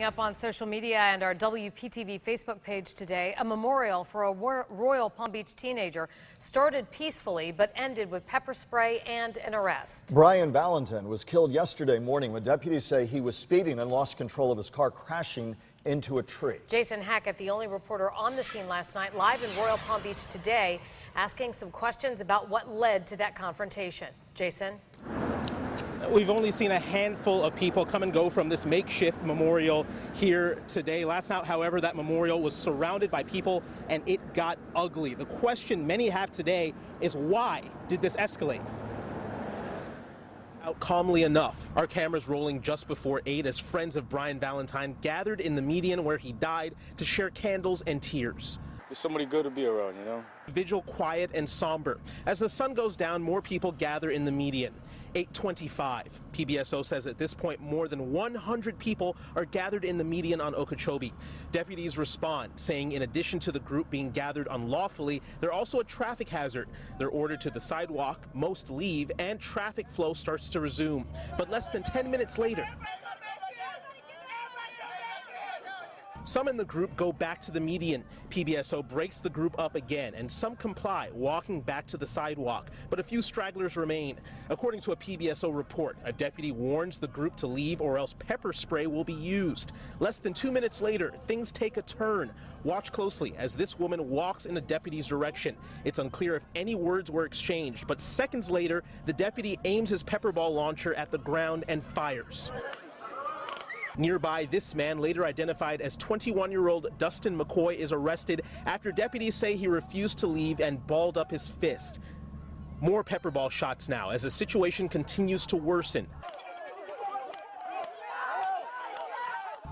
Up on social media and our WPTV Facebook page today, a memorial for a Royal Palm Beach teenager started peacefully but ended with pepper spray and an arrest. Brian Valentin was killed yesterday morning when deputies say he was speeding and lost control of his car, crashing into a tree. Jason Hackett, the only reporter on the scene last night, live in Royal Palm Beach today, asking some questions about what led to that confrontation. Jason? We've only seen a handful of people come and go from this makeshift memorial here today. Last night, however, that memorial was surrounded by people and it got ugly. The question many have today is, why did this escalate? Out calmly enough, our cameras rolling just before 8 as friends of Brian Valentine gathered in the median where he died to share candles and tears. There's somebody good to be around, you know? Vigil quiet and somber. As the sun goes down, more people gather in the median. 8:25. PBSO says at this point more than 100 people are gathered in the median on Okeechobee. Deputies respond, saying in addition to the group being gathered unlawfully, they're also a traffic hazard. They're ordered to the sidewalk, most leave, and traffic flow starts to resume. But less than 10 minutes later, some in the group go back to the median. PBSO breaks the group up again, and some comply, walking back to the sidewalk. But a few stragglers remain. According to a PBSO report, a deputy warns the group to leave or else pepper spray will be used. Less than 2 minutes later, things take a turn. Watch closely as this woman walks in a deputy's direction. It's unclear if any words were exchanged, but seconds later, the deputy aims his pepper ball launcher at the ground and fires. Nearby, this man, later identified as 21-year-old Dustin McCoy, is arrested after deputies say he refused to leave and balled up his fist. More pepper ball shots now as the situation continues to worsen.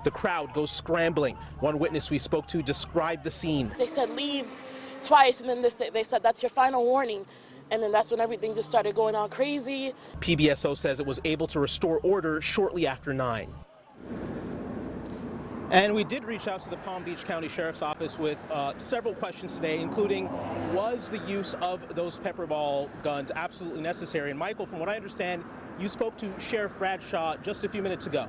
The crowd goes scrambling. One witness we spoke to described the scene. They said leave twice, and then they said that's your final warning. And then that's when everything just started going on crazy. PBSO says it was able to restore order shortly after 9. And we did reach out to the Palm Beach County Sheriff's Office with several questions today, including, was the use of those pepper ball guns absolutely necessary? And Michael, from what I understand, you spoke to Sheriff Bradshaw just a few minutes ago.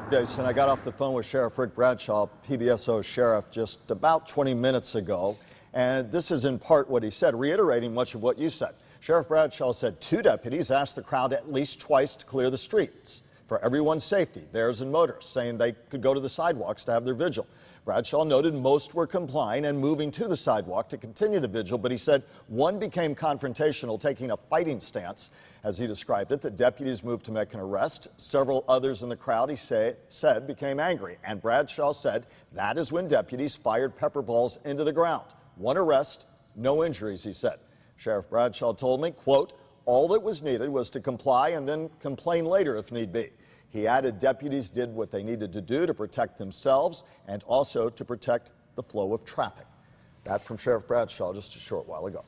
Jason, I got off the phone with Sheriff Rick Bradshaw, PBSO sheriff, just about 20 minutes ago. And this is in part what he said, reiterating much of what you said. Sheriff Bradshaw said 2 deputies asked the crowd at least twice to clear the streets for everyone's safety, theirs and motorists, saying they could go to the sidewalks to have their vigil. Bradshaw noted most were complying and moving to the sidewalk to continue the vigil, but he said one became confrontational, taking a fighting stance. As he described it, the deputies moved to make an arrest. Several others in the crowd, he said, became angry, and Bradshaw said that is when deputies fired pepper balls into the ground. 1 arrest, no injuries, he said. Sheriff Bradshaw told me, quote, all that was needed was to comply and then complain later if need be. He added deputies did what they needed to do to protect themselves and also to protect the flow of traffic. That from Sheriff Bradshaw just a short while ago.